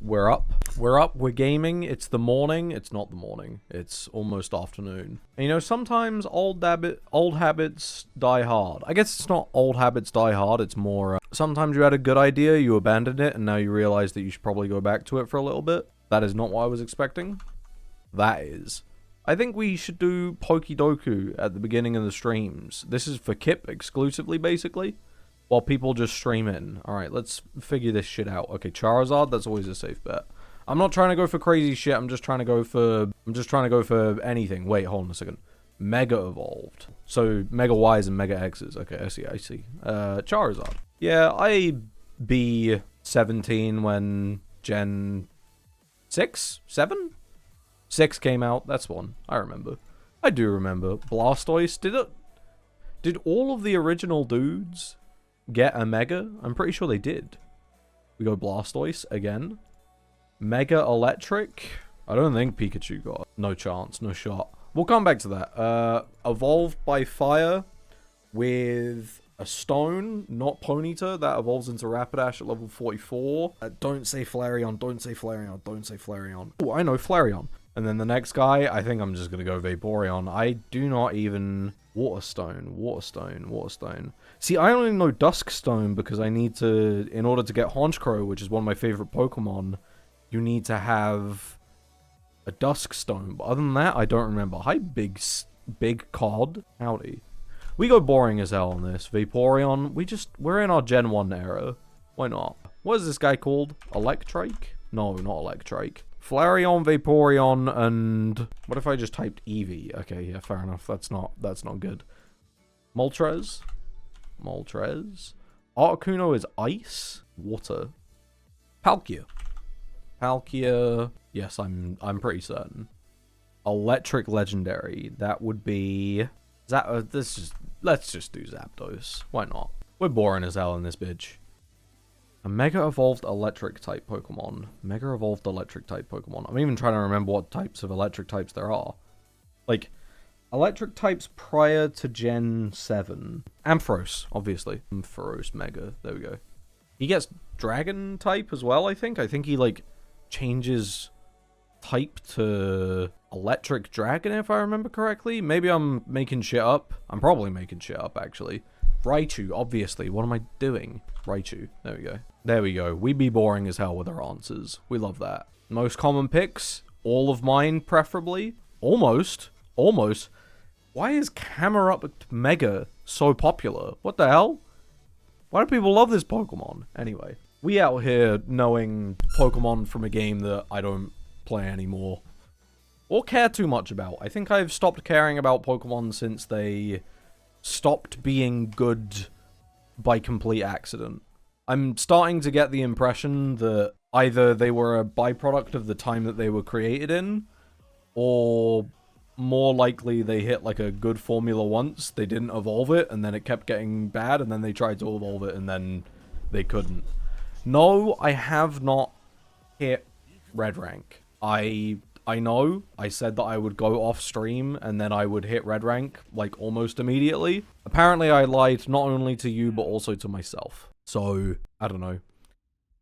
We're up. We're up. We're gaming. It's the morning. It's not the morning. It's almost afternoon. And, you know, sometimes old habits die hard. I guess it's not old habits die hard. It's more, sometimes you had a good idea, you abandoned it, and now you realize that you should probably go back to it for a little bit. That is not what I was expecting. That is. I think we should do pokedoku at the beginning of the streams. This is for Kip exclusively, basically. While people just stream in. Alright, let's figure this shit out. Okay, Charizard, that's always a safe bet. I'm not trying to go for crazy shit, I'm just trying to go for anything. Wait, hold on a second. Mega Evolved. So, Mega Ys and Mega X's. Okay, I see. Charizard. Yeah, I be 17 when Gen 6? 7? 6 came out. That's one. I remember. I do remember. Blastoise, did all of the original dudes get a Mega? I'm pretty sure they did. We go Blastoise again. Mega Electric. I don't think Pikachu got. No chance. No shot. We'll come back to that. Evolved by Fire with a Stone, not Ponyta. That evolves into Rapidash at level 44. Don't say Flareon. Don't say Flareon. Don't say Flareon. Oh, I know Flareon. And then the next guy, I think I'm just going to go Vaporeon. I do not even... Waterstone. See, I only know Duskstone because I need to... In order to get Honchkrow, which is one of my favorite Pokemon, you need to have a Duskstone. But other than that, I don't remember. Hi, big cod. Howdy. We go boring as hell on this. Vaporeon, we're in our Gen 1 era. Why not? What is this guy called? Electrike? No, not Electrike. Flareon, Vaporeon, and... What if I just typed Eevee? Okay, yeah, fair enough. That's not good. Moltres. Articuno is ice. Water. Palkia. Yes, I'm pretty certain. Electric Legendary. That would be... Let's just do Zapdos. Why not? We're boring as hell in this bitch. A Mega Evolved Electric type Pokemon. I'm even trying to remember what types of electric types there are. Like, electric types prior to Gen 7. Ampharos, obviously. Ampharos Mega. There we go. He gets Dragon type as well, I think. I think he, like, changes type to Electric Dragon, if I remember correctly. Maybe I'm making shit up. I'm probably making shit up, actually. Raichu, obviously. What am I doing? Raichu. There we go. We be boring as hell with our answers. We love that. Most common picks. All of mine, preferably. Almost. Why is Camerupt Mega so popular? What the hell? Why do people love this Pokemon? Anyway. We out here knowing Pokemon from a game that I don't play anymore. Or care too much about. I think I've stopped caring about Pokemon since they stopped being good by complete accident. I'm starting to get the impression that either they were a byproduct of the time that they were created in, or more likely they hit like a good formula once, they didn't evolve it, and then it kept getting bad, and then they tried to evolve it, and then they couldn't. No, I have not hit Red Rank. I know, I said that I would go off stream and then I would hit Red Rank, like, almost immediately. Apparently I lied not only to you, but also to myself. So, I don't know.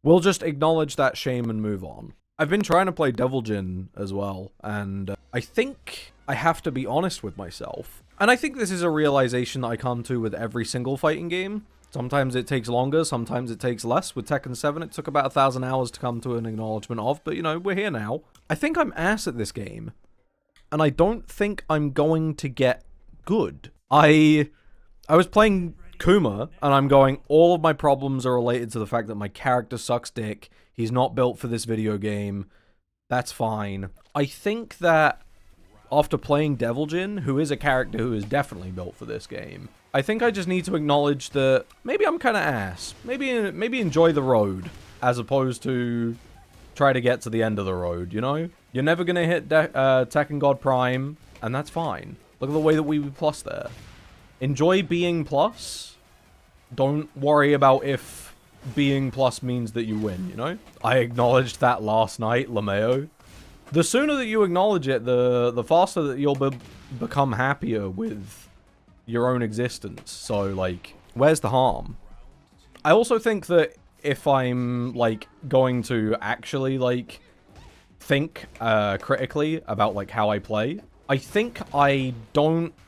We'll just acknowledge that shame and move on. I've been trying to play Devil Jin as well, and I think I have to be honest with myself. And I think this is a realization that I come to with every single fighting game. Sometimes it takes longer, sometimes it takes less. With Tekken 7, it took about 1,000 hours to come to an acknowledgement of, but, you know, we're here now. I think I'm ass at this game, and I don't think I'm going to get good. I was playing Kuma, and I'm going, all of my problems are related to the fact that my character sucks dick. He's not built for this video game. That's fine. I think that after playing Devil Jin, who is a character who is definitely built for this game, I think I just need to acknowledge that maybe I'm kind of ass. Maybe enjoy the road, as opposed to try to get to the end of the road, you know? You're never going to hit Tekken God Prime, and that's fine. Look at the way that we plus there. Enjoy being plus. Don't worry about if being plus means that you win, you know? I acknowledged that last night, Lameo. The sooner that you acknowledge it, the faster that you'll become happier with your own existence. So, like, where's the harm? I also think that if I'm, like, going to actually, like, think critically about, like, how I play, I think I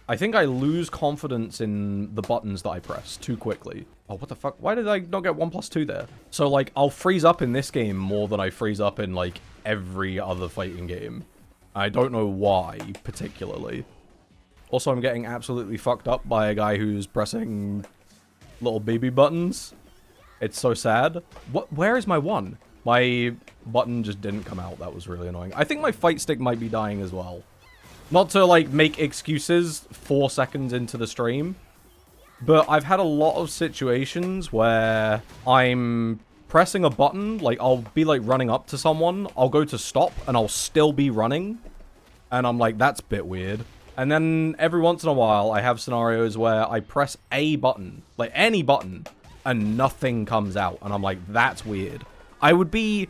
lose confidence in the buttons that I press too quickly. Oh, what the fuck? Why did I not get 1+2 there? So, like, I'll freeze up in this game more than I freeze up in, like, every other fighting game. I don't know why, particularly. Also, I'm getting absolutely fucked up by a guy who's pressing little baby buttons. It's so sad. Where is my one? My button just didn't come out. That was really annoying. I think my fight stick might be dying as well. Not to, like, make excuses 4 seconds into the stream, but I've had a lot of situations where I'm pressing a button, like, I'll be, like, running up to someone, I'll go to stop, and I'll still be running, and I'm like, that's a bit weird. And then every once in a while, I have scenarios where I press a button, like, any button, and nothing comes out, and I'm like, that's weird. I would be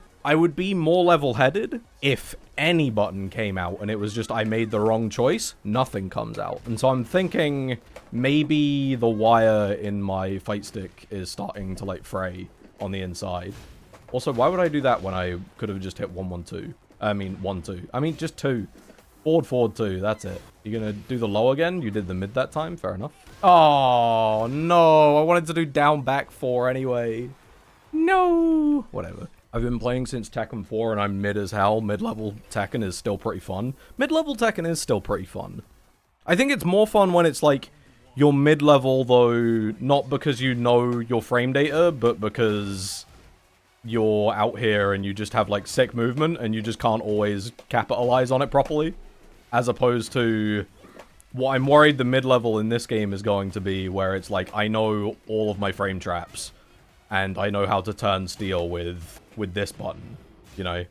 more level-headed if any button came out and it was just I made the wrong choice, nothing comes out. And so I'm thinking maybe the wire in my fight stick is starting to, like, fray on the inside. Also, why would I do that when I could have just hit 1-1-2? I mean, 1-2. I mean, just 2. Forward 2, that's it. You're gonna do the low again? You did the mid that time? Fair enough. Oh, no. I wanted to do down back 4 anyway. No. Whatever. I've been playing since Tekken 4 and I'm mid as hell. Mid-level Tekken is still pretty fun. Mid-level Tekken is still pretty fun. I think it's more fun when it's like, you're mid-level though, not because you know your frame data, but because you're out here and you just have like sick movement and you just can't always capitalize on it properly. As opposed to what I'm worried the mid-level in this game is going to be, where it's like, I know all of my frame traps and I know how to turn steel with this button, you know?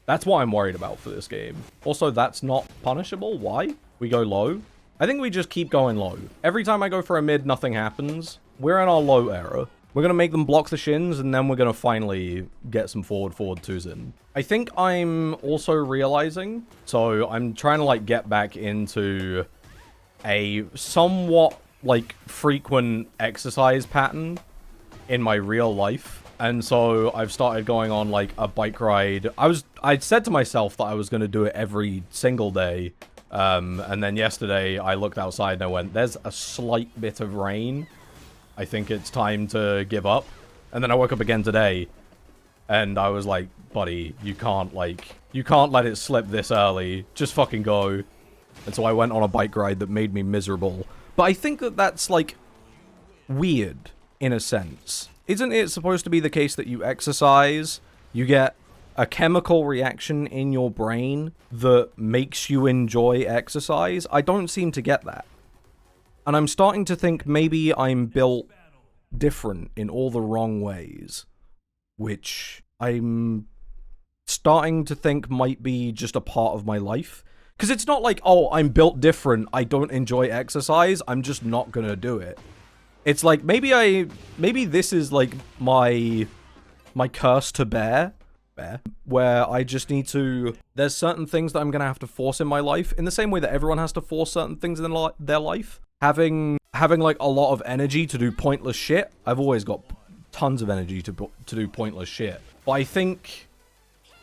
That's what I'm worried about for this game. Also, that's not punishable. Why? We go low. I think we just keep going low. Every time I go for a mid, nothing happens. We're in our low era. We're going to make them block the shins, and then we're going to finally get some forward 2s in. I think I'm also realizing, so I'm trying to, like, get back into a somewhat, like, frequent exercise pattern in my real life. And so I've started going on, like, a bike ride. I'd said to myself that I was going to do it every single day. And then yesterday I looked outside and I went, there's a slight bit of rain. I think it's time to give up. And then I woke up again today and I was like, buddy, you can't let it slip this early. Just fucking go. And so I went on a bike ride that made me miserable. But I think that that's, like, weird in a sense. Isn't it supposed to be the case that you exercise, you get a chemical reaction in your brain that makes you enjoy exercise? I don't seem to get that. And I'm starting to think maybe I'm built different in all the wrong ways, which I'm starting to think might be just a part of my life. Because it's not like, oh, I'm built different, I don't enjoy exercise, I'm just not gonna do it. It's like, maybe this is like my curse to bear, where I just need to, there's certain things that I'm gonna have to force in my life, in the same way that everyone has to force certain things in their life. Having like a lot of energy to do pointless shit, I've always got tons of energy to do pointless shit. But I think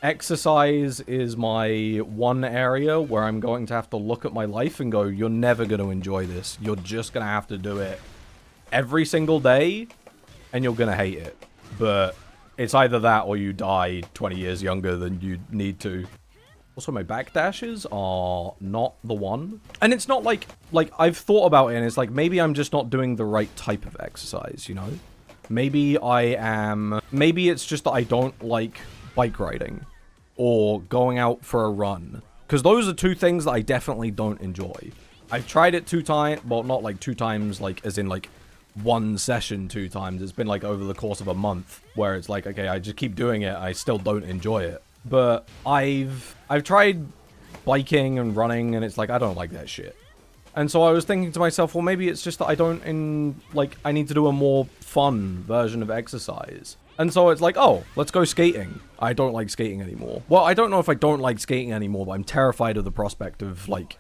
exercise is my one area where I'm going to have to look at my life and go, you're never going to enjoy this. You're just going to have to do it every single day, and you're going to hate it. But it's either that or you die 20 years younger than you need to. Also, my backdashes are not the one. And it's not like I've thought about it and it's like, maybe I'm just not doing the right type of exercise, you know? Maybe it's just that I don't like bike riding or going out for a run. Because those are two things that I definitely don't enjoy. I've tried it 2 times, well, not like 2 times, like, as in, like, one session 2 times. It's been, like, over the course of a month, where it's like, okay, I just keep doing it, I still don't enjoy it. But I've tried biking and running, and it's like, I don't like that shit. And so I was thinking to myself, well, maybe it's just that I need to do a more fun version of exercise. And so it's like, oh, let's go skating. I don't like skating anymore. Well, I don't know if I don't like skating anymore, but I'm terrified of the prospect of, like,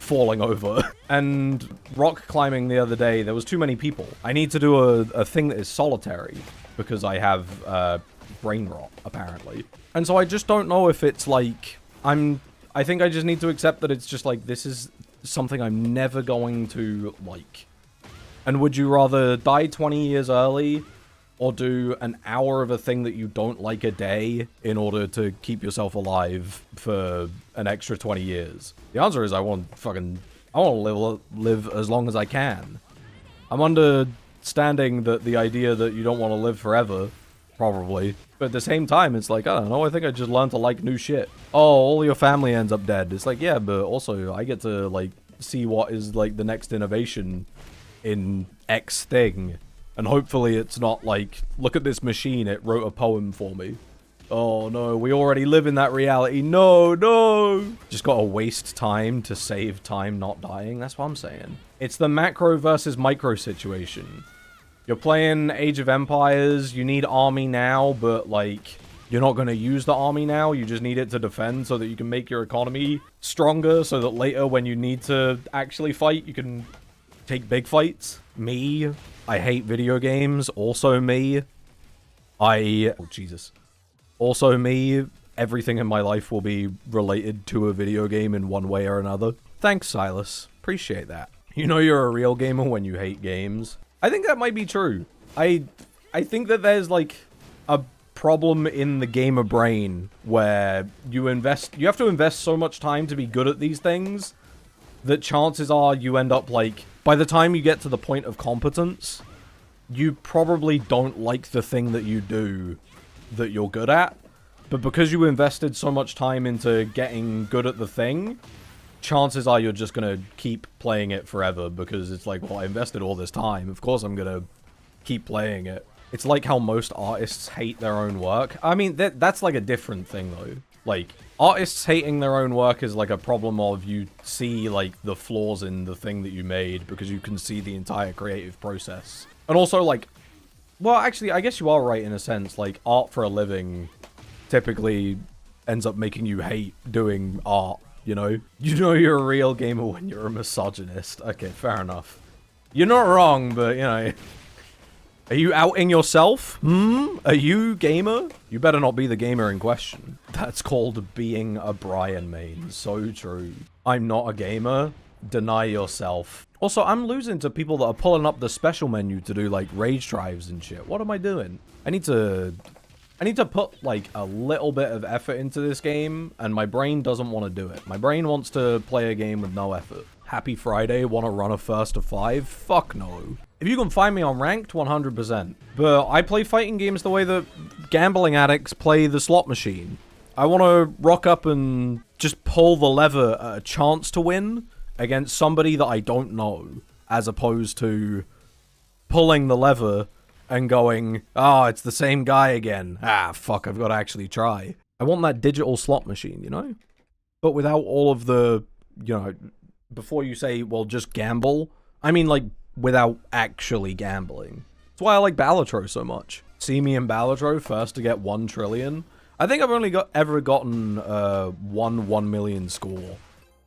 falling over. And rock climbing the other day, there was too many people. I need to do a thing that is solitary, because I have brain rot, apparently. And so I just don't know if it's like, I think I just need to accept that it's just like, this is something I'm never going to like. And would you rather die 20 years early or do an hour of a thing that you don't like a day in order to keep yourself alive for an extra 20 years? The answer is I want to live as long as I can. I'm understanding that the idea that you don't want to live forever, probably. But at the same time, it's like, I don't know, I think I just learned to like new shit. Oh, all your family ends up dead. It's like, yeah, but also I get to, like, see what is, like, the next innovation in X thing. And hopefully it's not like, look at this machine, it wrote a poem for me. Oh no, we already live in that reality. No, no! Just gotta waste time to save time not dying. That's what I'm saying. It's the macro versus micro situation. You're playing Age of Empires, you need army now, but like, you're not gonna use the army now, you just need it to defend so that you can make your economy stronger so that later when you need to actually fight, you can take big fights. Me, I hate video games. Also me. Oh, Jesus. Also me, everything in my life will be related to a video game in one way or another. Thanks, Silas. Appreciate that. You know you're a real gamer when you hate games. I think that might be true. I think that there's, like, a problem in the gamer brain where you have to invest so much time to be good at these things that chances are you end up, like, by the time you get to the point of competence, you probably don't like the thing that you do that you're good at. But because you invested so much time into getting good at the thing, chances are you're just gonna keep playing it forever because it's like, well, I invested all this time. Of course I'm gonna keep playing it. It's like how most artists hate their own work. I mean, that's like a different thing, though. Like, artists hating their own work is like a problem of you see, like, the flaws in the thing that you made because you can see the entire creative process. And also, like, well, actually, I guess you are right in a sense. Like, art for a living typically ends up making you hate doing art, you know? You know you're a real gamer when you're a misogynist. Okay, fair enough. You're not wrong, but, you know... Are you outing yourself? Are you gamer? You better not be the gamer in question. That's called being a Brian main. So true. I'm not a gamer. Deny yourself. Also, I'm losing to people that are pulling up the special menu to do, like, rage drives and shit. What am I doing? I need to put, like, a little bit of effort into this game, and my brain doesn't want to do it. My brain wants to play a game with no effort. Happy Friday, want to run a first to 5? Fuck no. If you can find me on ranked, 100%. But I play fighting games the way that gambling addicts play the slot machine. I want to rock up and just pull the lever at a chance to win against somebody that I don't know, as opposed to pulling the lever and going, oh, it's the same guy again. Ah, fuck, I've got to actually try. I want that digital slot machine, you know? But without all of the, you know, before you say, well, just gamble, I mean, like, without actually gambling. That's why I like Balatro so much. See me in Balatro, first to get 1 trillion. I think I've only ever gotten 1 million score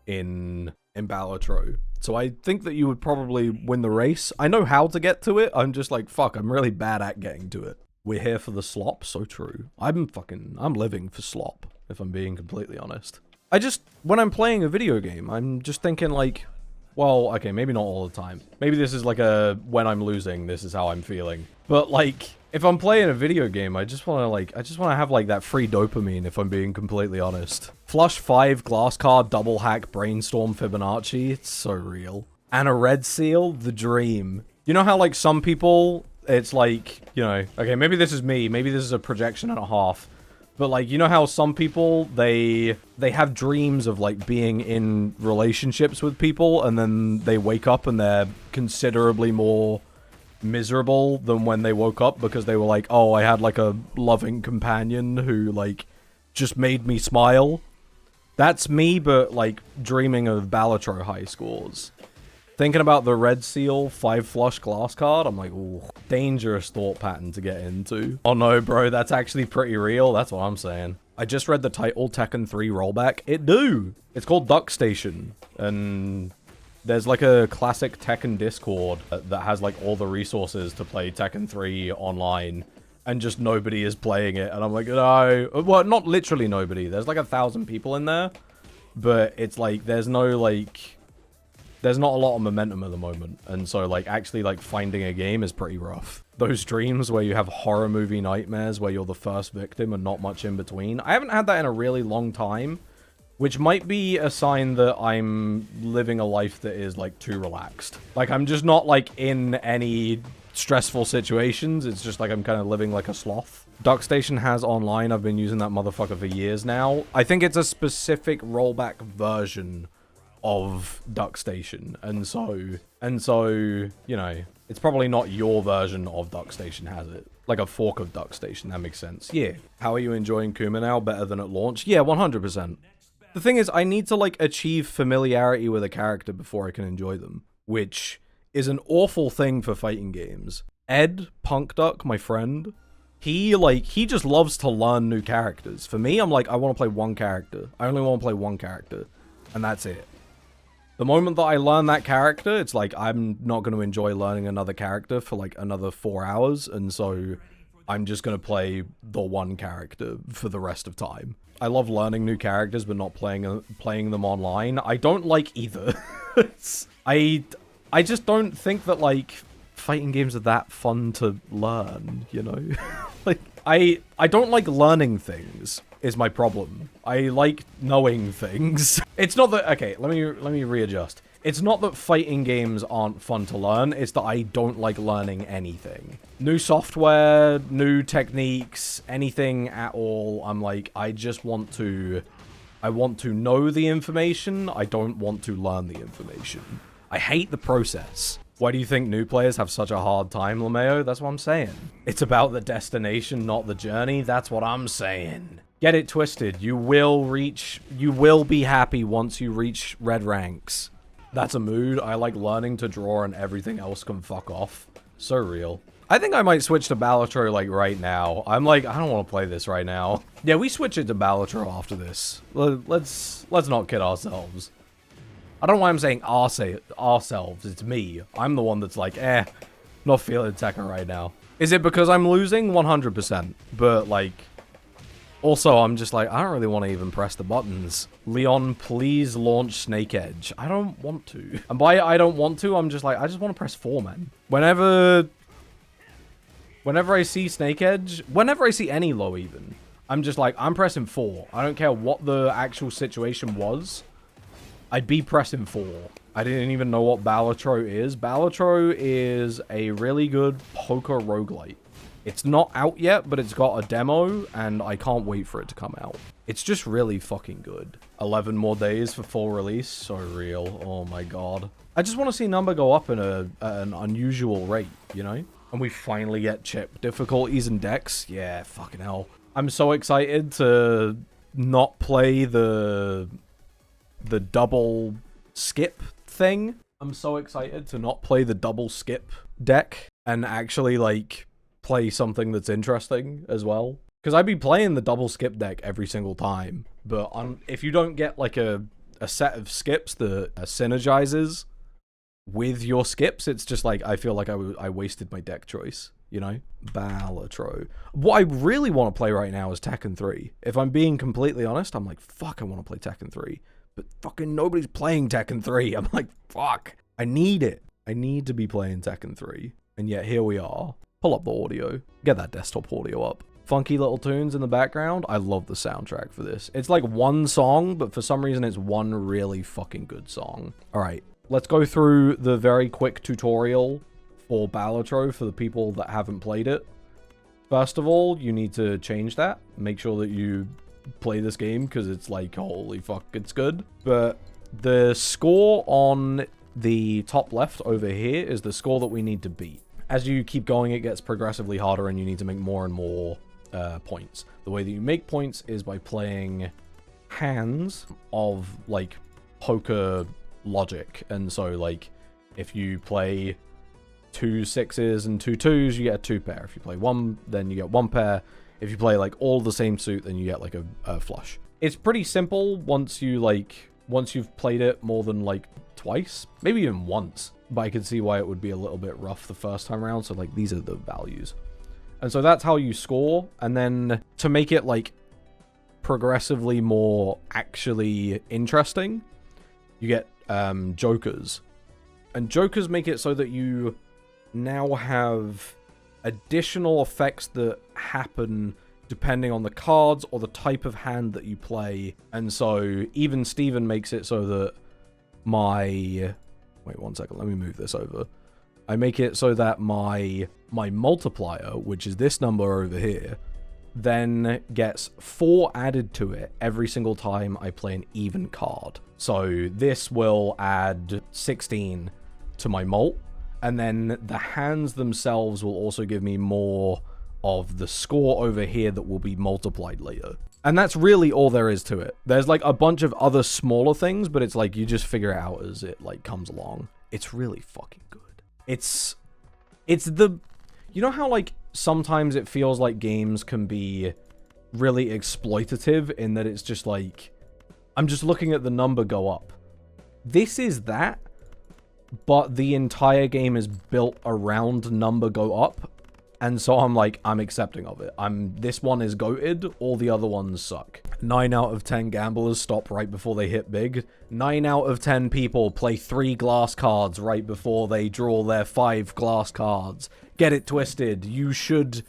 in Balatro. So I think that you would probably win the race. I know how to get to it. I'm just like, fuck, I'm really bad at getting to it. We're here for the slop, so true. I'm living for slop, if I'm being completely honest. When I'm playing a video game, I'm just thinking like, well, okay, maybe not all the time. Maybe this is like when I'm losing, this is how I'm feeling. But like, if I'm playing a video game, I just want to have like that free dopamine, if I'm being completely honest. Flush 5 glass card, double hack, brainstorm Fibonacci. It's so real. And a red seal, the dream. You know how like some people, it's like, you know, okay, maybe this is me. Maybe this is a projection and a half. But like, you know how some people, they have dreams of like being in relationships with people and then they wake up and they're considerably more miserable than when they woke up because they were like, oh, I had like a loving companion who like just made me smile. That's me, but like dreaming of Balatro high scores. Thinking about the red seal 5 flush glass card, I'm like, ooh, dangerous thought pattern to get into. Oh no, bro, that's actually pretty real. That's what I'm saying. I just read the title, Tekken 3 rollback. It do. It's called Duck Station. And there's like a classic Tekken Discord that has like all the resources to play Tekken 3 online. and just nobody is playing it. And I'm like, no. Well, not literally nobody. There's like 1,000 people in there. But it's like, there's no like... There's not a lot of momentum at the moment. And so like, actually like finding a game is pretty rough. Those dreams where you have horror movie nightmares where you're the first victim and not much in between. I haven't had that in a really long time. Which might be a sign that I'm living a life that is like too relaxed. Like I'm just not like in any stressful situations. It's just like I'm kind of living like a sloth. DuckStation has online. I've been using that motherfucker for years now. I think it's a specific rollback version of DuckStation. And so, you know, it's probably not your version of DuckStation has it. Like a fork of DuckStation, that makes sense. Yeah. How are you enjoying Kuma now? Better than at launch? Yeah, 100%. The thing is, I need to, like, achieve familiarity with a character before I can enjoy them, which is an awful thing for fighting games. Ed, Punk Duck, my friend, he just loves to learn new characters. For me, I'm like, I want to play one character. I only want to play one character, and that's it. The moment that I learn that character, it's like, I'm not going to enjoy learning another character for, like, another 4 hours, and so I'm just going to play the one character for the rest of time. I love learning new characters, but not playing them online. I don't like either. I just don't think that, like, fighting games are that fun to learn, you know? Like, I don't like learning things, is my problem. I like knowing things. It's not that... Okay, let me readjust. It's not that fighting games aren't fun to learn, it's that I don't like learning anything. New software, new techniques, anything at all, I'm like, I want to know the information, I don't want to learn the information. I hate the process. Why do you think new players have such a hard time, LeMayo? That's what I'm saying. It's about the destination, not the journey, that's what I'm saying. Get it twisted, you will be happy once you reach red ranks. That's a mood. I like learning to draw and everything else can fuck off. So real. I think I might switch to balatro, like, right now. I'm like, I don't want to play this right now. Yeah, we switch it to balatro after this. Let's not kid ourselves. I don't know why I'm saying ourselves. It's me. I'm the one that's like, not feeling Tekken right now. Is it because I'm losing? 100%. But, like... Also, I'm just like, I don't really want to even press the buttons. Leon, please launch Snake Edge. I don't want to. And by I don't want to, I'm just like, I just want to press 4, man. Whenever I see Snake Edge, whenever I see any low even, I'm just like, I'm pressing 4. I don't care what the actual situation was. I'd be pressing 4. I didn't even know what balatro is. Balatro is a really good poker roguelite. It's not out yet, but it's got a demo, and I can't wait for it to come out. It's just really fucking good. 11 more days for full release. So real. Oh my god. I just want to see number go up in an unusual rate, you know? And we finally get chip difficulties and decks. Yeah, fucking hell. I'm so excited to not play the double skip thing. I'm so excited to not play the double skip deck and actually, like... play something that's interesting as well. Because I'd be playing the double skip deck every single time. But if you don't get like a set of skips that synergizes with your skips, it's just like, I feel like I wasted my deck choice, you know? Balatro. What I really want to play right now is Tekken 3. If I'm being completely honest, I'm like, fuck, I want to play Tekken 3. But fucking nobody's playing Tekken 3. I'm like, fuck. I need it. I need to be playing Tekken 3. And yet here we are. Pull up the audio. Get that desktop audio up. Funky little tunes in the background. I love the soundtrack for this. It's like one song, but for some reason it's one really fucking good song. Alright, let's go through the very quick tutorial for balatro for the people that haven't played it. First of all, you need to change that. Make sure that you play this game because it's like, holy fuck, it's good. But the score on the top left over here is the score that we need to beat. As you keep going, it gets progressively harder and you need to make more and more points. The way that you make points is by playing hands of, like, poker logic. And so, like, if you play 2 6s and 2 2s, you get a 2 pair. If you play 1, then you get 1 pair. If you play, like, all the same suit, then you get, like, a flush. It's pretty simple once you've played it more than, like, twice. Maybe even once. But I could see why it would be a little bit rough the first time around. So, like, these are the values. And so that's how you score. And then to make it like progressively more actually interesting, you get jokers. And jokers make it so that you now have additional effects that happen depending on the cards or the type of hand that you play. And so even Steven makes it so that my... Wait 1 second, let me move this over. I make it so that my multiplier, which is this number over here, then gets 4 added to it every single time I play an even card. So this will add 16 to my mult, and then the hands themselves will also give me more of the score over here that will be multiplied later. And that's really all there is to it. There's like a bunch of other smaller things, but it's like you just figure it out as it like comes along. It's really fucking good. It's the... You know how like sometimes it feels like games can be really exploitative in that it's just like, I'm just looking at the number go up. This is that, but the entire game is built around number go up. And so I'm like, I'm accepting of it. This one is goated, all the other ones suck. 9 out of 10 gamblers stop right before they hit big. 9 out of 10 people play 3 glass cards right before they draw their 5 glass cards. Get it twisted. You should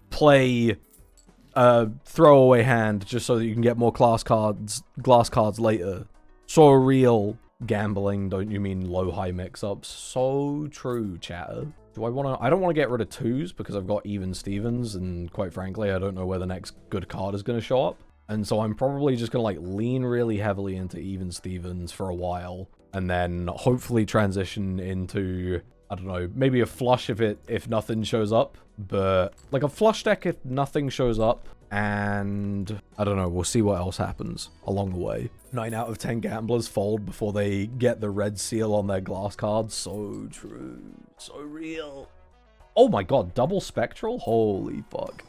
play a throwaway hand just so that you can get more glass cards later. So real. Gambling, don't you mean low-high mix-ups? So true, chatter. I don't want to get rid of 2s because I've got even Stevens, and quite frankly, I don't know where the next good card is going to show up. And so I'm probably just going to like lean really heavily into even Stevens for a while, and then hopefully transition into, I don't know, maybe a flush if nothing shows up, but like a flush deck if nothing shows up, and I don't know, we'll see what else happens along the way. 9 out of 10 gamblers fold before they get the red seal on their glass cards. So true. So real. Oh my god, double spectral? Holy fuck.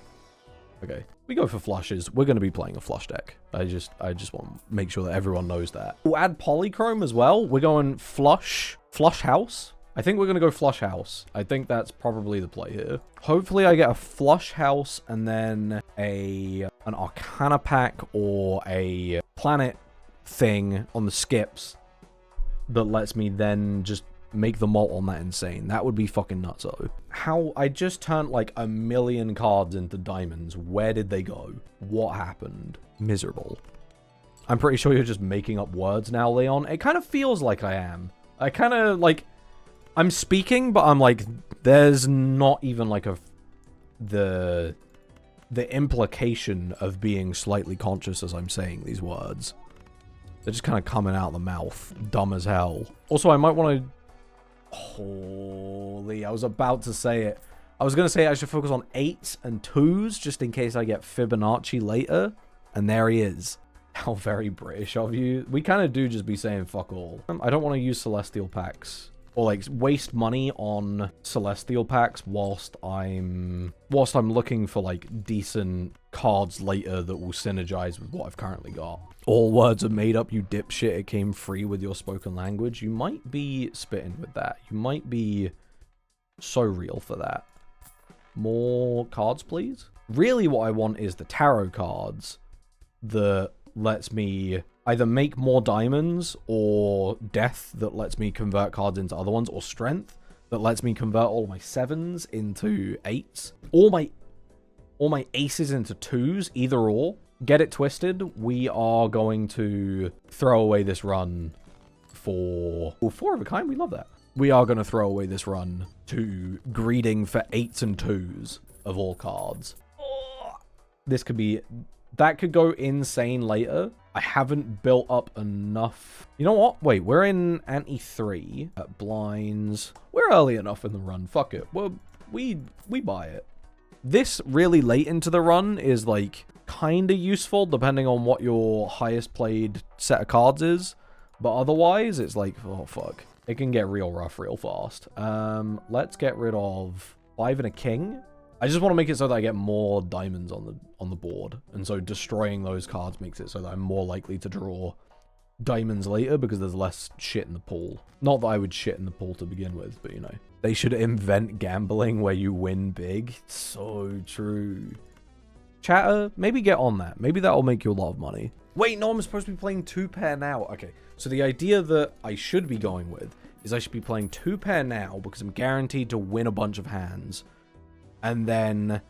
Okay, we go for flushes. We're going to be playing a flush deck. I just want to make sure that everyone knows that. We'll add polychrome as well. We're going flush house. I think we're going to go flush house. I think that's probably the play here. Hopefully I get a flush house and then an arcana pack or a planet thing on the skips that lets me then just make the mult on that insane. That would be fucking nutso. How I just turned like 1,000,000 cards into diamonds. Where did they go? What happened? Miserable. I'm pretty sure you're just making up words now, Leon. It kind of feels like I am. I kind of like, I'm speaking, but I'm like, there's not even like the implication of being slightly conscious as I'm saying these words. They're just kind of coming out of the mouth. Dumb as hell. Also, I might want to... Holy, I was about to say it. I was going to say I should focus on 8s and 2s just in case I get Fibonacci later. And there he is. How very British of you. We kind of do just be saying fuck all. I don't want to use Celestial packs. Or like waste money on Celestial packs whilst I'm looking for like decent cards later that will synergize with what I've currently got. All words are made up, you dipshit. It came free with your spoken language. You might be spitting with that. You might be so real for that. More cards, please. Really what I want is the tarot cards that lets me either make more diamonds, or death that lets me convert cards into other ones, or strength that lets me convert all my 7s into 8s, or my aces into 2s, either or. Get it twisted. We are going to throw away this run for 4 of a kind. We love that. We are going to throw away this run to greeding for 8s and 2s of all cards. This could be... That could go insane later. I haven't built up enough. You know what? Wait, we're in ante 3 at blinds. We're early enough in the run. Fuck it. Well, we buy it. This really late into the run is like kind of useful depending on what your highest played set of cards is. But otherwise, it's like, oh fuck. It can get real rough real fast. Let's get rid of 5 and a king. I just want to make it so that I get more diamonds on the board. And so destroying those cards makes it so that I'm more likely to draw diamonds later because there's less shit in the pool. Not that I would shit in the pool to begin with, but you know. They should invent gambling where you win big. So true. Chatter, maybe get on that. Maybe that'll make you a lot of money. Wait, no, I'm supposed to be playing 2-pair now. Okay, so the idea that I should be going with is I should be playing 2-pair now because I'm guaranteed to win a bunch of hands. And then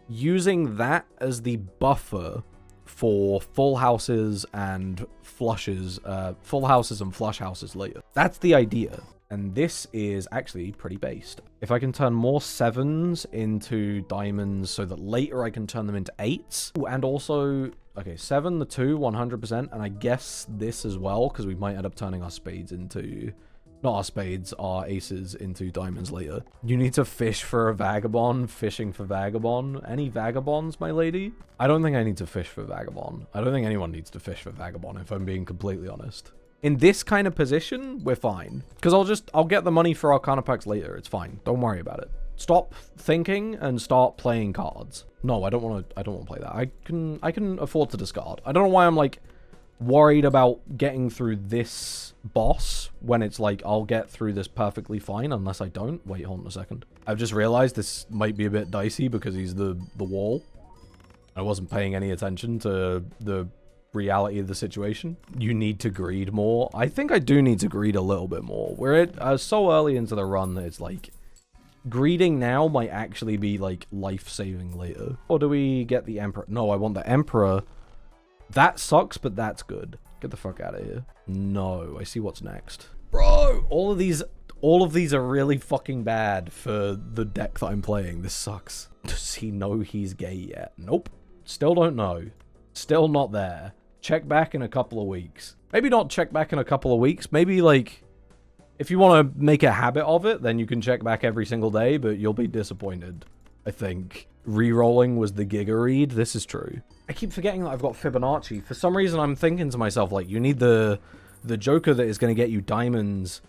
using that as the buffer for full houses and flushes, full houses and flush houses later. That's the idea. And this is actually pretty based. If I can turn more 7s into diamonds so that later I can turn them into 8s. Ooh, and also, okay, 7, the 2, 100%. And I guess this as well, because we might end up turning our spades into... Not our spades, our aces into diamonds later. You need to fish for a vagabond. Fishing for vagabond. Any vagabonds, my lady? I don't think I need to fish for vagabond. I don't think anyone needs to fish for vagabond, if I'm being completely honest. In this kind of position, we're fine. Because I'll get the money for Arcana packs later. It's fine. Don't worry about it. Stop thinking and start playing cards. No, I don't want to play that. I can afford to discard. I don't know why I'm like worried about getting through this boss when it's like I'll get through this perfectly fine unless I don't. Wait, hold on a second. I've just realized this might be a bit dicey because he's the wall. I wasn't paying any attention to the reality of the situation. You need to greed more. I think I do need to greed a little bit more. We're so early into the run that it's like greeding now might actually be like life-saving later. Or do we get the Emperor? No, I want the Emperor. That sucks, but that's good. Get the fuck out of here. No, I see what's next. Bro, all of these are really fucking bad for the deck that I'm playing. This sucks. Does he know he's gay yet? Nope. Still don't know. Still not there. Check back in a couple of weeks. Maybe not check back in a couple of weeks. Maybe like, if you want to make a habit of it, then you can check back every single day, but you'll be disappointed, I think. Rerolling was the Giga read. This is true. I keep forgetting that I've got Fibonacci. For some reason, I'm thinking to myself, like, you need the Joker that is going to get you diamonds,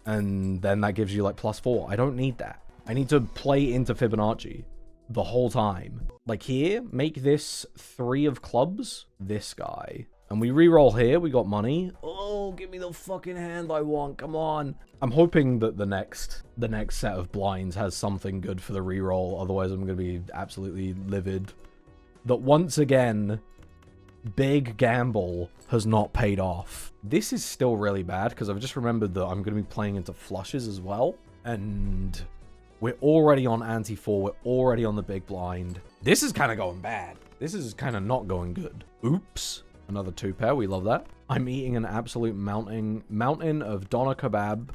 and then that gives you, like, +4. I don't need that. I need to play into Fibonacci the whole time. Like here, make this 3 of clubs, this guy. And we reroll here, we got money. Oh, give me the fucking hand I want, come on. I'm hoping that the next set of blinds has something good for the reroll, otherwise I'm going to be absolutely livid. That once again, big gamble has not paid off. This is still really bad, because I've just remembered that I'm going to be playing into flushes as well. And we're already on ante-4, we're already on the big blind. This is kind of going bad. This is kind of not going good. Oops. Another 2-pair, we love that. I'm eating an absolute mountain of doner kebab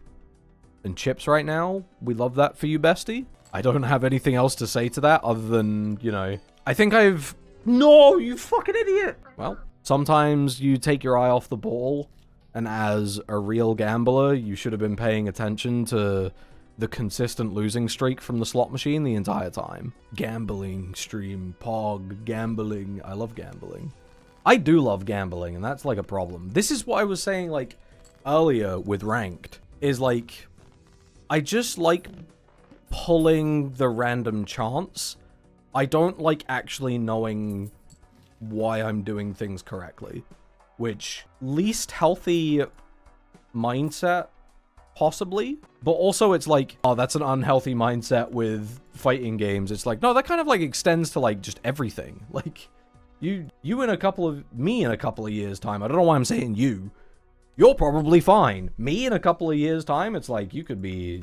and chips right now. We love that for you, bestie. I don't have anything else to say to that other than, you know, I think I've... No, you fucking idiot! Well, sometimes you take your eye off the ball, and as a real gambler, you should have been paying attention to the consistent losing streak from the slot machine the entire time. Gambling stream, pog, gambling. I love gambling. I do love gambling, and that's like a problem. This is what I was saying, like, earlier with ranked, is like, I just like pulling the random chance. I don't like actually knowing why I'm doing things correctly, which least healthy mindset, possibly, but also it's like, oh, that's an unhealthy mindset with fighting games. It's like, no, that kind of like extends to like just everything. Like, me in a couple of years time, I don't know why I'm saying you're probably fine. Me in a couple of years time, it's like, you could be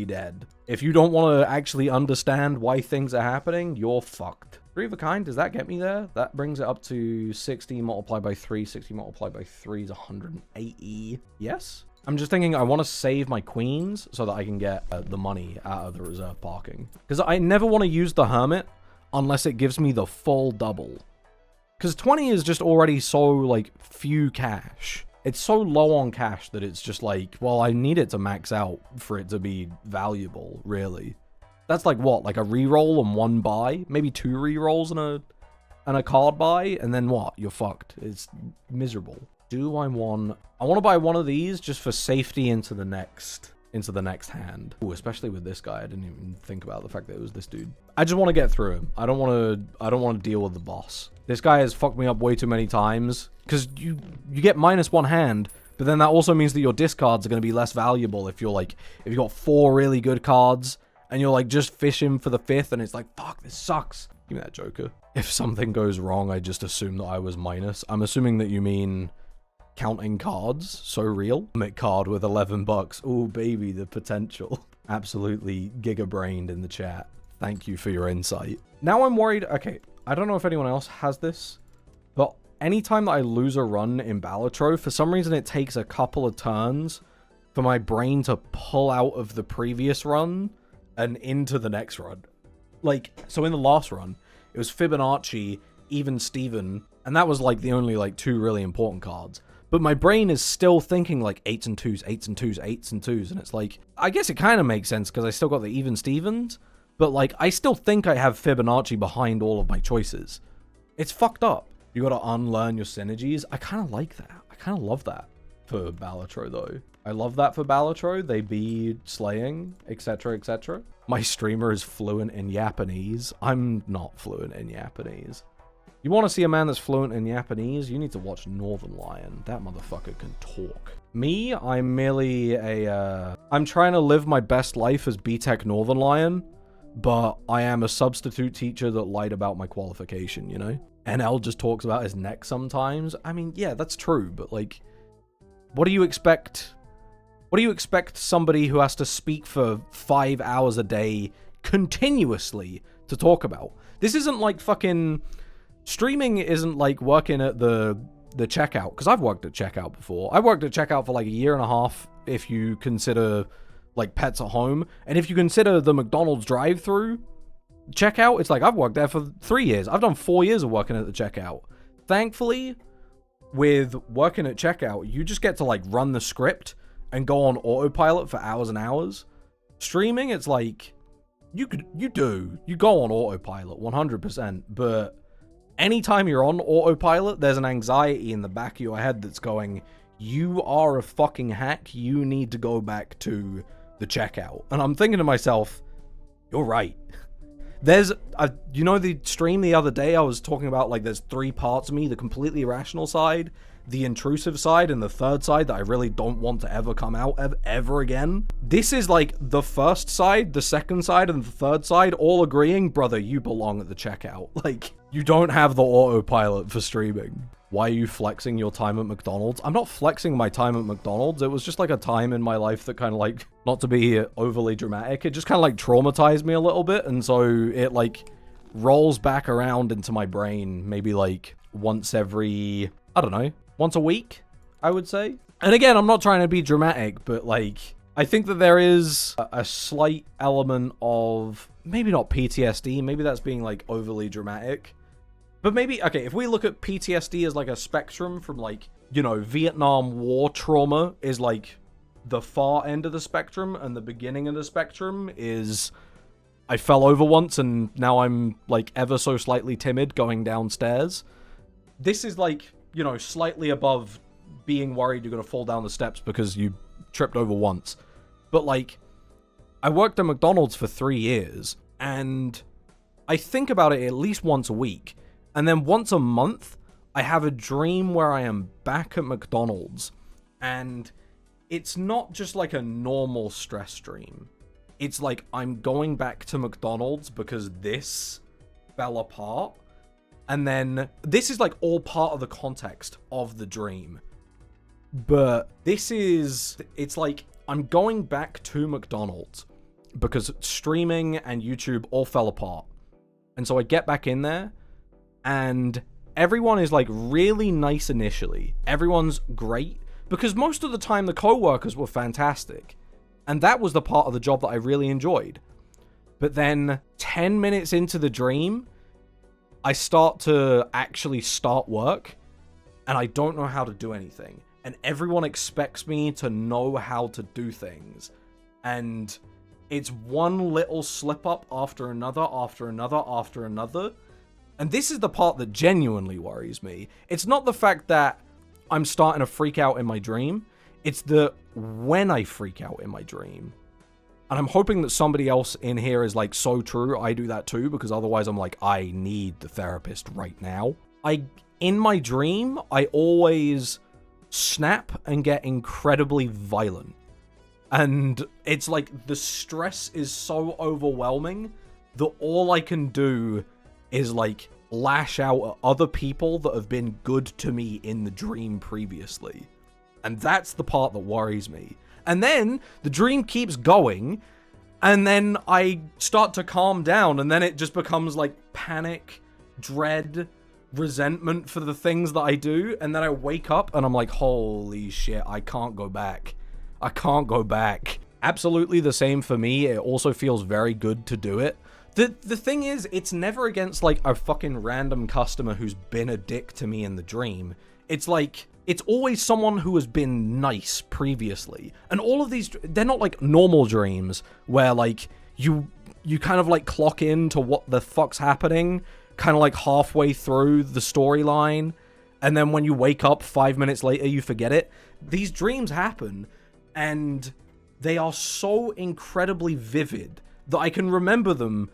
dead. If you don't want to actually understand why things are happening, you're fucked. 3 of a kind, does that get me there? That brings it up to 60 multiplied by 3. 60 multiplied by 3 is 180. Yes? I'm just thinking I want to save my queens so that I can get the money out of the reserve parking. Because I never want to use the hermit unless it gives me the full double. Because 20 is just already so, like, few cash. It's so low on cash that it's just like, well, I need it to max out for it to be valuable, really. That's like what? Like a reroll and 1 buy? Maybe 2 rerolls and a card buy? And then what? You're fucked. It's miserable. Do I want to buy one of these just for safety into the next hand. Ooh, especially with this guy. I didn't even think about the fact that it was this dude. I just want to get through him. I don't want to deal with the boss. This guy has fucked me up way too many times. Because you get -1 hand, But then that also means that your discards are going to be less valuable if you're like, if you got 4 really good cards and you're like just fishing for the 5th and it's like, fuck, this sucks. Give me that Joker. If something goes wrong, I just assume that I was minus. I'm assuming that you mean counting cards. So real. Mick card with 11 bucks. Oh, baby, the potential. Absolutely giga-brained in the chat. Thank you for your insight. Now I'm worried. Okay, I don't know if anyone else has this, but anytime that I lose a run in balatro, for some reason it takes a couple of turns for my brain to pull out of the previous run and into the next run. Like, so in the last run, it was Fibonacci, even Steven, and that was like the only like 2 really important cards. But my brain is still thinking like 8s and 2s, 8s and 2s, 8s and 2s, and it's like, I guess it kind of makes sense because I still got the even Stevens, but like, I still think I have Fibonacci behind all of my choices. It's fucked up. You gotta unlearn your synergies. I kind of like that. I kind of love that for balatro though. I love that for balatro. They be slaying, etc, etc. My streamer is fluent in Japanese. I'm not fluent in Japanese. You want to see a man that's fluent in Japanese? You need to watch Northern Lion. That motherfucker can talk. Me, I'm merely a, I'm trying to live my best life as B-Tech Northern Lion, but I am a substitute teacher that lied about my qualification, you know? NL just talks about his neck sometimes. I mean, yeah, that's true, but like, what do you expect? What do you expect somebody who has to speak for 5 hours a day continuously to talk about? This isn't like fucking... Streaming isn't like working at the checkout, because I've worked at checkout before. I worked at checkout for like 1.5 years if you consider like pets at home. And if you consider the McDonald's drive-thru checkout, it's like I've worked there for 3 years. I've done 4 years of working at the checkout. Thankfully, with working at checkout, you just get to like run the script and go on autopilot for hours and hours. Streaming, it's like you go on autopilot 100%, but anytime you're on autopilot, there's an anxiety in the back of your head that's going, you are a fucking hack, you need to go back to the checkout. And I'm thinking to myself, you're right. There's, you know, the stream the other day, I was talking about, like, there's 3 parts of me, the completely irrational side, the intrusive side, and the third side that I really don't want to ever come out ever again. This is, like, the first side, the second side, and the third side all agreeing, brother, you belong at the checkout. Like, you don't have the autopilot for streaming. Why are you flexing your time at McDonald's? I'm not flexing my time at McDonald's. It was just like a time in my life that kind of like, not to be overly dramatic, it just kind of like traumatized me a little bit. And so it like rolls back around into my brain maybe like once every, I don't know, once a week, I would say. And again, I'm not trying to be dramatic, but like, I think that there is a slight element of maybe not PTSD. Maybe that's being like overly dramatic. But maybe, okay, if we look at PTSD as like a spectrum from like, you know, Vietnam War trauma is like the far end of the spectrum, and the beginning of the spectrum is I fell over once and now I'm like ever so slightly timid going downstairs. This is like, you know, slightly above being worried you're going to fall down the steps because you tripped over once. But like, I worked at McDonald's for 3 years and I think about it at least once a week. And then once a month, I have a dream where I am back at McDonald's. And it's not just like a normal stress dream. It's like I'm going back to McDonald's because this fell apart. And then this is like all part of the context of the dream. But this is, it's like I'm going back to McDonald's because streaming and YouTube all fell apart. And so I get back in there. And everyone is like really nice initially. Everyone's great because most of the time the co-workers were fantastic. And that was the part of the job that I really enjoyed. But then 10 minutes into the dream, I start to actually start work and I don't know how to do anything. And everyone expects me to know how to do things. And it's one little slip up after another, after another, after another. And this is the part that genuinely worries me. It's not the fact that I'm starting to freak out in my dream. It's the when I freak out in my dream. And I'm hoping that somebody else in here is like, so true, I do that too, because otherwise I'm like, I need the therapist right now. In my dream, I always snap and get incredibly violent. And it's like the stress is so overwhelming that all I can do is like lash out at other people that have been good to me in the dream previously. And that's the part that worries me. And then the dream keeps going, and then I start to calm down, and then it just becomes like panic, dread, resentment for the things that I do, and then I wake up and I'm like, holy shit, I can't go back. I can't go back. Absolutely the same for me. It also feels very good to do it. The thing is, it's never against like a fucking random customer who's been a dick to me in the dream. It's like, it's always someone who has been nice previously. And all of these, they're not like normal dreams where like you kind of like clock in to what the fuck's happening kind of like halfway through the storyline. And then when you wake up 5 minutes later, you forget it. These dreams happen, and they are so incredibly vivid that I can remember them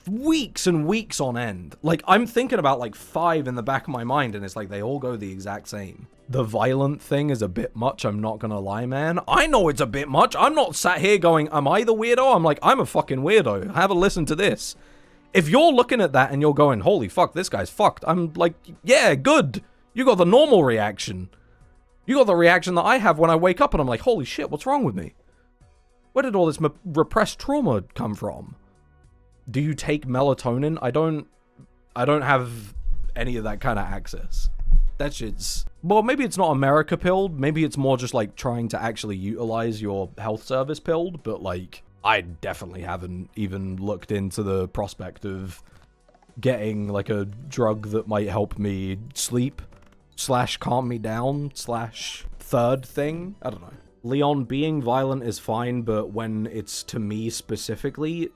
weeks and weeks on end. Like, I'm thinking about like 5 in the back of my mind, and it's like they all go the exact same. The violent thing is a bit much, I'm not gonna lie, man. I know it's a bit much. I'm not sat here going, am I the weirdo? I'm like, I'm a fucking weirdo. Have a listen to this. If you're looking at that and you're going, holy fuck, this guy's fucked, I'm like, yeah, good. You got the normal reaction. You got the reaction that I have when I wake up and I'm like, holy shit, what's wrong with me? Where did all this repressed trauma come from? Do you take melatonin? I don't have any of that kind of access. That shit's... Well, maybe it's not America pilled. Maybe it's more just like trying to actually utilize your health service pilled. But like, I definitely haven't even looked into the prospect of getting like a drug that might help me sleep / calm me down / third thing. I don't know. Leon, being violent is fine, but when it's to me specifically,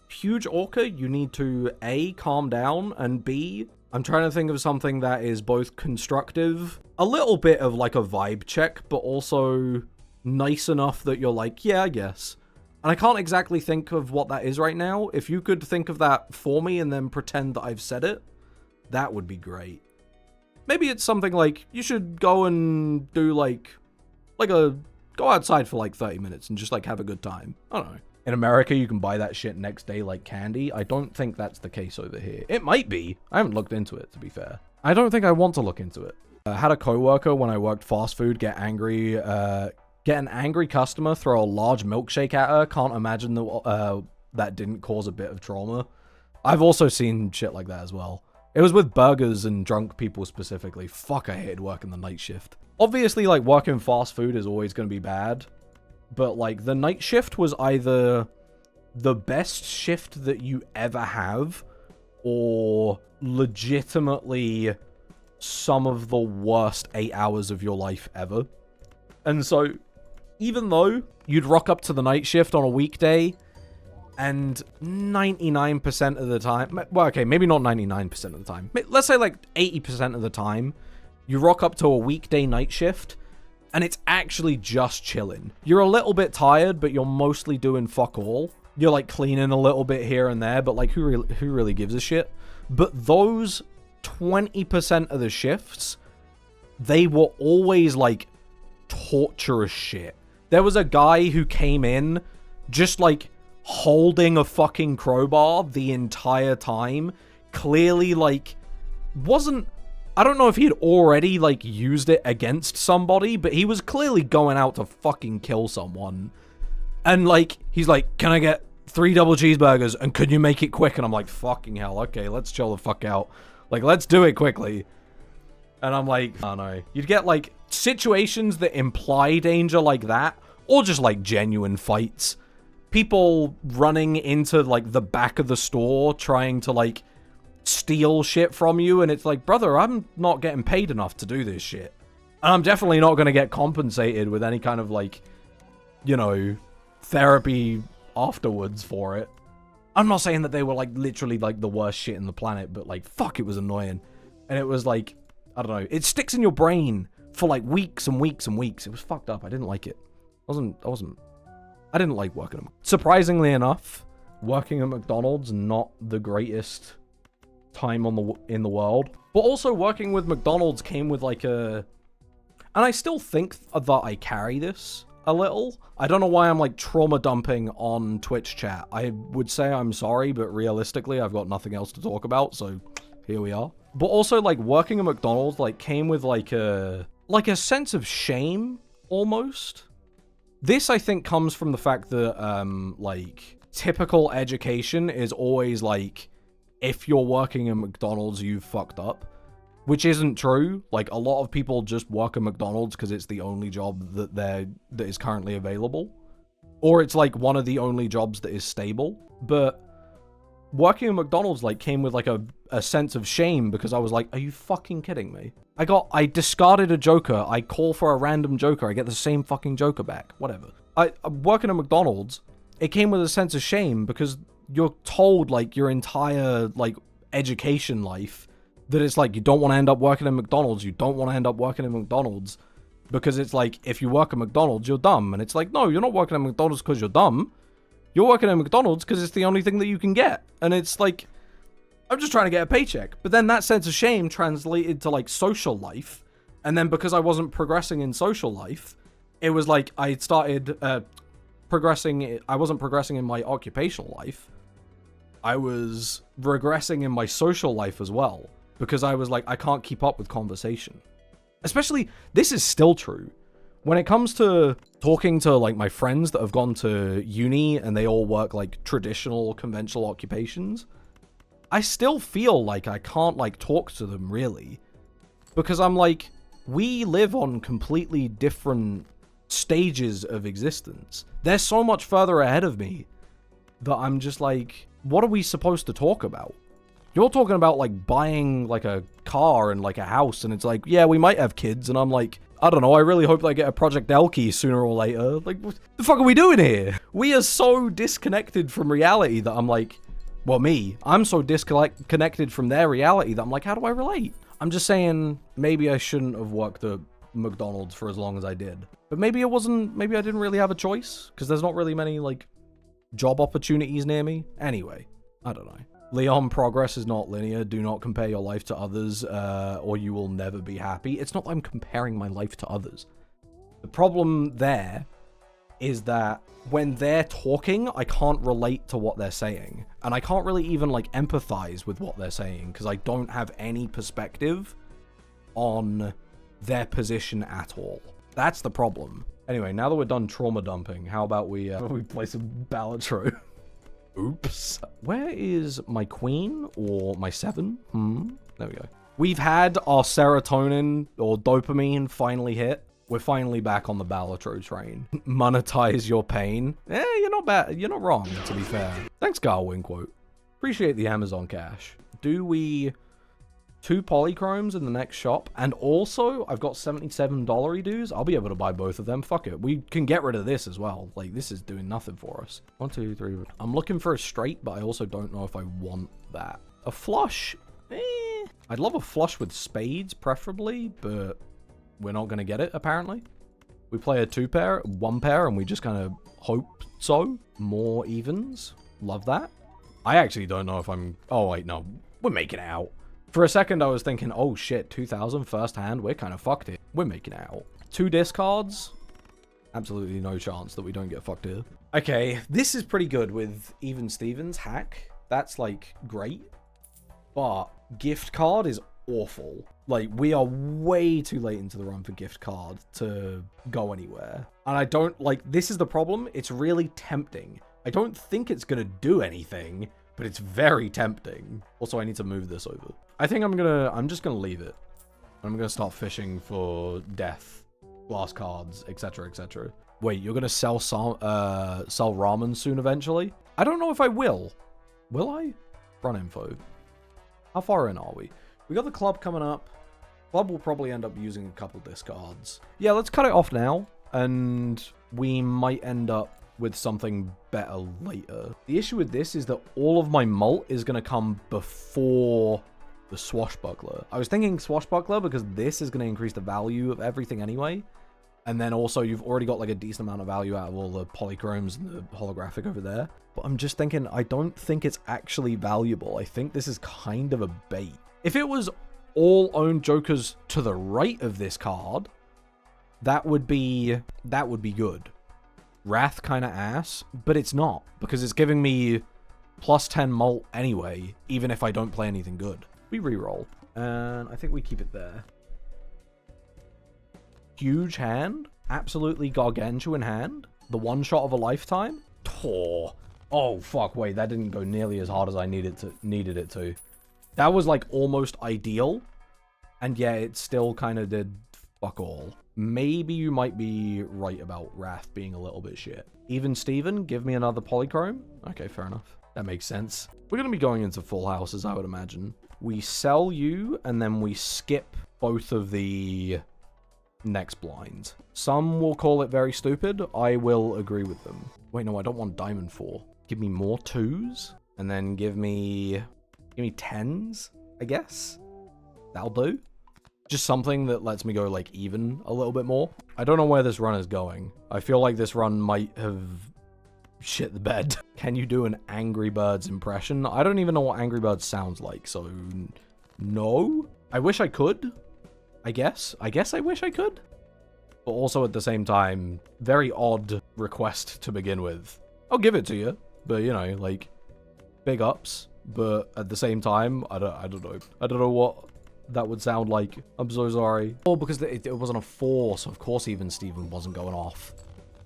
huge orca, you need to A, calm down, and B, I'm trying to think of something that is both constructive, a little bit of like a vibe check, but also nice enough that you're like, yeah, I guess. And I can't exactly think of what that is right now. If you could think of that for me and then pretend that I've said it, that would be great. Maybe it's something like, you should go and do go outside for like 30 minutes and just like have a good time. I don't know. In America, you can buy that shit next day like candy. I don't think that's the case over here. It might be. I haven't looked into it, to be fair. I don't think I want to look into it. I had a coworker when I worked fast food get an angry customer throw a large milkshake at her. Can't imagine that didn't cause a bit of trauma. I've also seen shit like that as well. It was with burgers and drunk people specifically. Fuck, I hated working the night shift. Obviously, like, working fast food is always going to be bad. But, like, the night shift was either the best shift that you ever have, or legitimately some of the worst 8 hours of your life ever. And so, even though you'd rock up to the night shift on a weekday, and 99% of the time, well, okay, maybe not 99% of the time, let's say like 80% of the time, you rock up to a weekday night shift, and it's actually just chilling. You're a little bit tired, but you're mostly doing fuck all. You're like cleaning a little bit here and there, but like who really gives a shit? But those 20% of the shifts, they were always like torturous shit. There was a guy who came in just like holding a fucking crowbar the entire time. Clearly like I don't know if he had already like used it against somebody, but he was clearly going out to fucking kill someone. And like, he's like, can I get 3 double cheeseburgers and could you make it quick? And I'm like, fucking hell, okay, let's chill the fuck out. Like, let's do it quickly. And I'm like, I don't know. You'd get like situations that imply danger like that, or just like genuine fights. People running into like the back of the store trying to like steal shit from you, and it's like, brother, I'm not getting paid enough to do this shit. And I'm definitely not going to get compensated with any kind of like, you know, therapy afterwards for it. I'm not saying that they were like literally like the worst shit in the planet, but like, fuck, it was annoying. And it was like, I don't know, it sticks in your brain for like weeks and weeks and weeks. It was fucked up. I didn't like it. I didn't like working at McDonald's. Surprisingly enough, working at McDonald's, not the greatest time in the world. But also working with McDonald's came with like a And I still think that I carry this a little. I don't know why I'm like trauma dumping on Twitch chat. I would say I'm sorry, but realistically, I've got nothing else to talk about, so here we are. But also, like, working at McDonald's, like, came with like a sense of shame, almost. This, I think, comes from the fact that, like, typical education is always like, if you're working at McDonald's, you've fucked up. Which isn't true. Like, a lot of people just work at McDonald's because it's the only job that is currently available. Or it's, like, one of the only jobs that is stable. But working at McDonald's, like, came with, like, a sense of shame because I was like, are you fucking kidding me? I discarded a joker. I call for a random joker. I get the same fucking joker back. Whatever. Working at McDonald's, it came with a sense of shame because you're told, like, your entire, like, education life that it's like, you don't want to end up working at McDonald's. You don't want to end up working at McDonald's because it's like, if you work at McDonald's, you're dumb. And it's like, no, you're not working at McDonald's because you're dumb. You're working at McDonald's because it's the only thing that you can get. And it's like, I'm just trying to get a paycheck. But then that sense of shame translated to like social life. And then because I wasn't progressing in social life, it was like I started progressing. I wasn't progressing in my occupational life. I was regressing in my social life as well. Because I was like, I can't keep up with conversation. Especially, this is still true. When it comes to talking to, like, my friends that have gone to uni and they all work, like, traditional, conventional occupations, I still feel like I can't, like, talk to them, really. Because I'm like, we live on completely different stages of existence. They're so much further ahead of me that I'm just like, what are we supposed to talk about? You're talking about, like, buying, like, a car and, like, a house, and it's like, yeah, we might have kids, and I'm like, I don't know, I really hope they get a Project L key sooner or later. Like, what the fuck are we doing here? We are so disconnected from reality that I'm like, well, I'm so disconnected from their reality that I'm like, how do I relate? I'm just saying, maybe I shouldn't have worked at McDonald's for as long as I did. But maybe I didn't really have a choice, because there's not really many, like, job opportunities near me. Anyway, I don't know. Leon, progress is not linear. Do not compare your life to others, or you will never be happy. It's not that I'm comparing my life to others. The problem there is that when they're talking, I can't relate to what they're saying. And I can't really even, like, empathize with what they're saying, because I don't have any perspective on their position at all. That's the problem. Anyway, now that we're done trauma dumping, how about we play some balatro? Oops. Where is my queen or my 7? There we go. We've had our serotonin or dopamine finally hit. We're finally back on the balatro train. Monetize your pain. You're not bad. You're not wrong, to be fair. Thanks, Garwin quote. Appreciate the Amazon cash. Do we 2 polychromes in the next shop? And also, I've got $77 dues. I'll be able to buy both of them. Fuck it. We can get rid of this as well. Like, this is doing nothing for us. 1, 2, 3. I'm looking for a straight, but I also don't know if I want that. A flush? I'd love a flush with spades, preferably, but we're not going to get it, apparently. We play a 2 pair, 1 pair, and we just kind of hope so. More evens. Love that. I actually don't know if I'm... Oh, wait, no. We're making it out. For a second, I was thinking, oh shit, 2000 first hand, we're kind of fucked here. We're making it out. 2 discards. Absolutely no chance that we don't get fucked here. Okay, this is pretty good with Even Stevens hack. That's, like, great. But gift card is awful. Like, we are way too late into the run for gift card to go anywhere. And I don't, like, this is the problem. It's really tempting. I don't think it's gonna do anything, but it's very tempting. Also, I need to move this over. I think I'm just gonna leave it. I'm gonna start fishing for death, glass cards, etc, etc. Wait, you're gonna sell ramen soon eventually? I don't know if I will. Will I? Run info. How far in are we? We got the club coming up. Club will probably end up using a couple discards. Yeah, let's cut it off now, and we might end up with something better later. The issue with this is that all of my mult is going to come before the swashbuckler. I was thinking swashbuckler because this is going to increase the value of everything anyway. And then also you've already got like a decent amount of value out of all the polychromes and the holographic over there. But I'm just thinking, I don't think it's actually valuable. I think this is kind of a bait. If it was all owned jokers to the right of this card, That would be good. Wrath kind of ass, but it's not, because it's giving me plus 10 mult anyway, even if I don't play anything good. We reroll, and I think we keep it there. Huge hand, absolutely gargantuan hand, the one shot of a lifetime. Oh fuck, wait, that didn't go nearly as hard as I needed it to. That was like almost ideal, and yeah, it still kind of did fuck all. Maybe you might be right about Wrath being a little bit shit. Even Steven, give me another polychrome. Okay, fair enough. That makes sense. We're going to be going into full houses, I would imagine. We sell you, and then we skip both of the next blinds. Some will call it very stupid. I will agree with them. Wait, no, I don't want diamond 4. Give me more 2s, and then give me 10s, I guess. That'll do. Just something that lets me go, like, even a little bit more. I don't know where this run is going. I feel like this run might have shit the bed. Can you do an Angry Birds impression? I don't even know what Angry Birds sounds like, so no. I wish I could, I guess. I wish I could. But also at the same time, very odd request to begin with. I'll give it to you, but you know, like, big ups. But at the same time, I don't know. I don't know what that would sound like. I'm so sorry. Oh, because it wasn't a 4, so of course even Steven wasn't going off.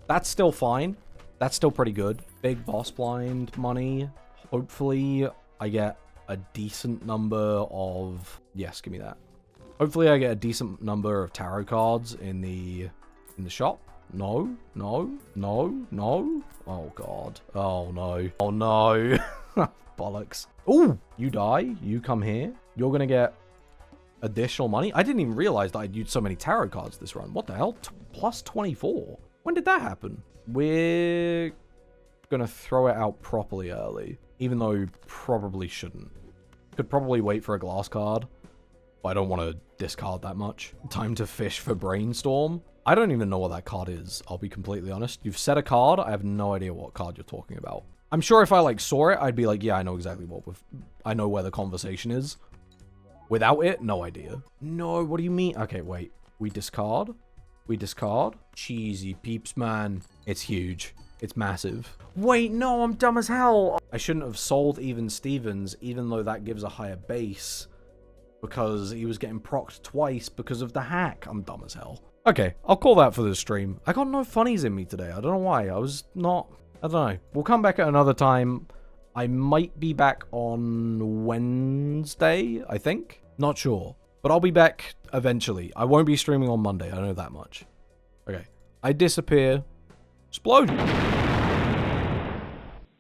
That's still fine. That's still pretty good. Big boss blind money. Hopefully I get a decent number of... Yes, give me that. Hopefully I get a decent number of tarot cards in the shop. No. Oh god. Oh no. Oh no. Bollocks. Ooh, you die. You come here. You're gonna get additional money. I didn't even realize that I'd used so many tarot cards this run. What the hell? Plus 24. When did that happen? We're gonna throw it out properly early, even though probably shouldn't. Could probably wait for a glass card, but I don't want to discard that much. Time to fish for Brainstorm. I don't even know what that card is, I'll be completely honest. You've said a card, I have no idea what card you're talking about. I'm sure if I like saw it, I'd be like, yeah, I know exactly I know where the conversation is. Without it, no idea. No, what do you mean? Okay, wait. We discard? We discard? Cheesy peeps, man. It's huge. It's massive. Wait, no, I'm dumb as hell. I shouldn't have sold even Stevens, even though that gives a higher base, because he was getting procced twice because of the hack. I'm dumb as hell. Okay, I'll call that for the stream. I got no funnies in me today. I don't know why. I don't know. We'll come back at another time. I might be back on Wednesday, I think. Not sure. But I'll be back eventually. I won't be streaming on Monday. I know that much. Okay. I disappear. Explode!